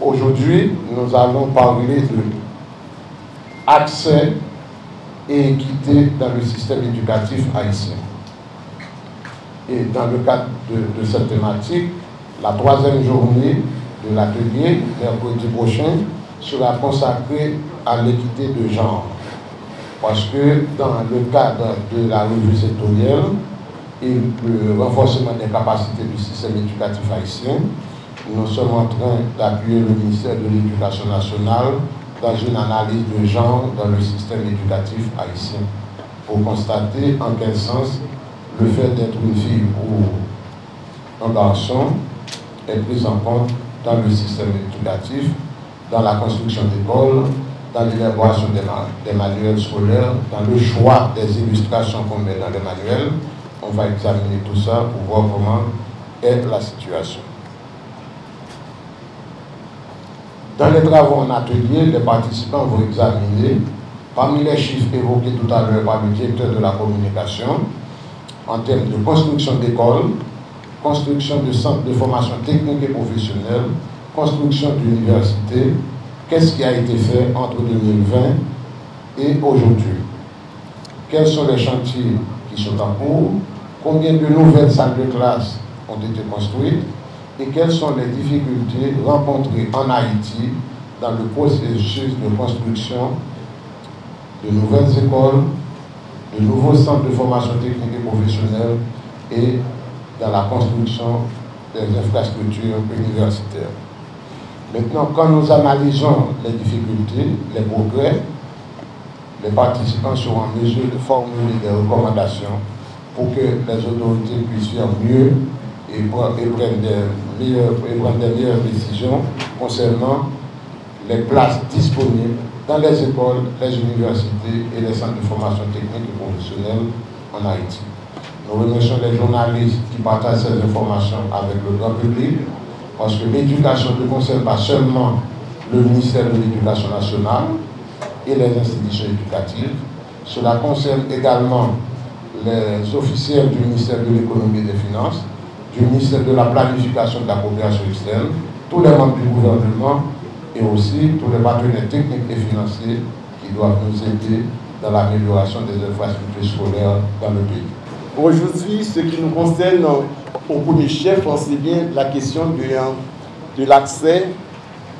Aujourd'hui, nous allons parler de accès et équité dans le système éducatif haïtien. Et dans le cadre de cette thématique, la troisième journée de l'atelier, mercredi prochain, sera consacrée à l'équité de genre. Parce que dans le cadre de la revue sectorielle et le renforcement des capacités du système éducatif haïtien, nous sommes en train d'appuyer le ministère de l'Éducation nationale dans une analyse de genre dans le système éducatif haïtien pour constater en quel sens le fait d'être une fille ou un garçon est pris en compte dans le système éducatif, dans la construction d'écoles, dans l'élaboration des manuels scolaires, dans le choix des illustrations qu'on met dans les manuels. On va examiner tout ça pour voir comment est la situation. Dans les travaux en atelier, les participants vont examiner, parmi les chiffres évoqués tout à l'heure par le directeur de la communication, en termes de construction d'écoles, construction de centres de formation technique et professionnelle, construction d'universités, qu'est-ce qui a été fait entre 2020 et aujourd'hui? Quels sont les chantiers qui sont en cours? Combien de nouvelles salles de classe ont été construites? Et quelles sont les difficultés rencontrées en Haïti dans le processus de construction de nouvelles écoles, de nouveaux centres de formation technique et professionnelle et dans la construction des infrastructures universitaires. Maintenant, quand nous analysons les difficultés, les progrès, les participants seront en mesure de formuler des recommandations pour que les autorités puissent faire mieux et prendre des meilleures décisions concernant les places disponibles dans les écoles, les universités et les centres de formation technique et professionnelle en Haïti. Nous remercions les journalistes qui partagent ces informations avec le grand public, parce que l'éducation ne concerne pas seulement le ministère de l'Éducation nationale et les institutions éducatives, cela concerne également les officiels du ministère de l'Économie et des Finances, du ministère de la Planification de la Coopération externe, tous les membres du gouvernement et aussi tous les partenaires techniques et financiers qui doivent nous aider dans l'amélioration des infrastructures scolaires dans le pays. Aujourd'hui, ce qui nous concerne au premier chef, c'est bien la question de l'accès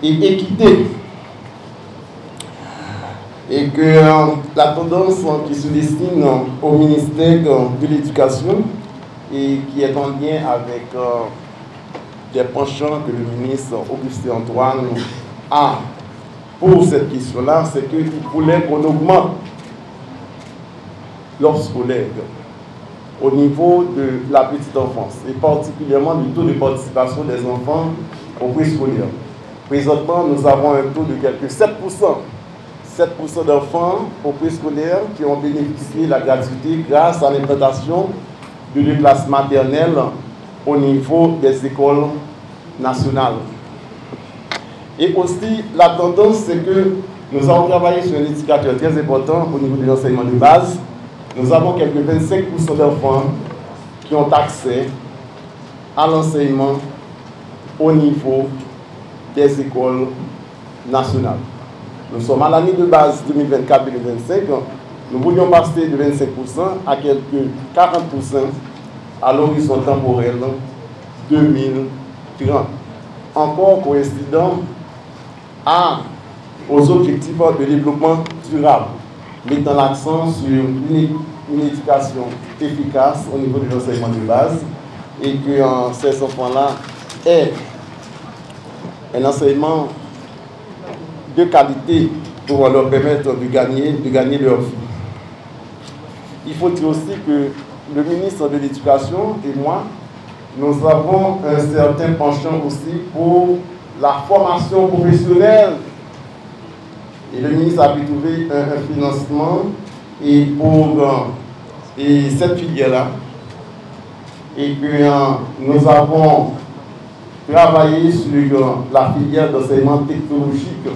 et équité. Et que la tendance qui se destine au ministère de l'Éducation et qui est en lien avec des penchants que le ministre Augustin Antoine a pour cette question-là, c'est qu'il voulait qu'on augmente l'offre scolaire au niveau de la petite enfance et particulièrement du taux de participation des enfants au préscolaire. Présentement, nous avons un taux de quelque 7%. 7% d'enfants au préscolaire qui ont bénéficié de la gratuité grâce à l'implantation de les classes maternelles au niveau des écoles nationales. Et aussi, la tendance, c'est que nous avons travaillé sur un indicateur très important au niveau de l'enseignement de base. Nous avons quelques 25% d'enfants qui ont accès à l'enseignement au niveau des écoles nationales. Nous sommes à l'année de base 2024-2025. Nous voulions passer de 25% à quelques 40% à l'horizon temporel 2030. Encore coïncident aux objectifs de développement durable, mettant l'accent sur une éducation efficace au niveau de l'enseignement de base et que ces enfants-là aient un enseignement de qualité pour leur permettre de gagner leur vie. Il faut dire aussi que le ministre de l'Éducation et moi, nous avons un certain penchant aussi pour la formation professionnelle. Et le ministre a pu trouver un financement et pour cette filière-là. Et que nous avons travaillé sur la filière d'enseignement technologique.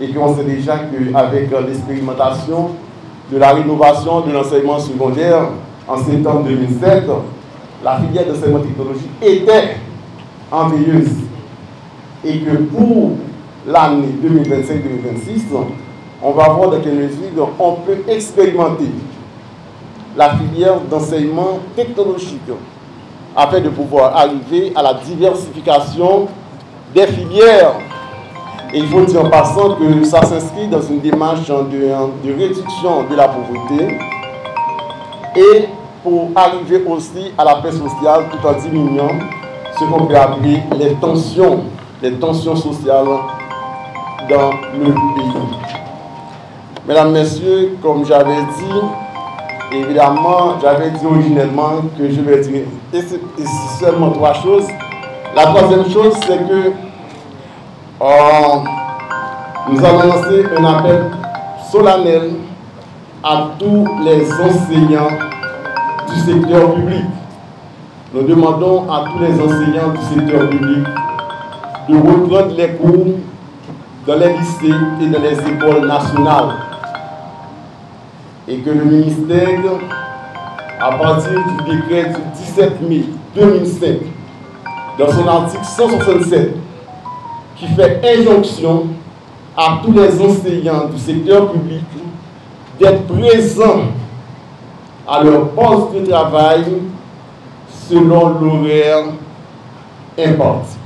Et qu'on sait déjà qu'avec l'expérimentation de la rénovation de l'enseignement secondaire en septembre 2007, la filière d'enseignement technologique était en veilleuse. et que pour l'année 2025-2026, on va voir dans quelle mesure on peut expérimenter la filière d'enseignement technologique afin de pouvoir arriver à la diversification des filières. Et il faut dire en passant que ça s'inscrit dans une démarche de réduction de la pauvreté et pour arriver aussi à la paix sociale tout en diminuant ce qu'on peut appeler les tensions sociales dans le pays. Mesdames, Messieurs, comme j'avais dit, évidemment, j'avais dit originellement que je vais dire seulement 3 choses. La troisième chose, c'est que nous allons lancer un appel solennel à tous les enseignants du secteur public. Nous demandons à tous les enseignants du secteur public de reprendre les cours dans les lycées et dans les écoles nationales. Et que le ministère, à partir du décret du 17 mai 2005, dans son article 167, qui fait injonction à tous les enseignants du secteur public d'être présents à leur poste de travail selon l'horaire imparti.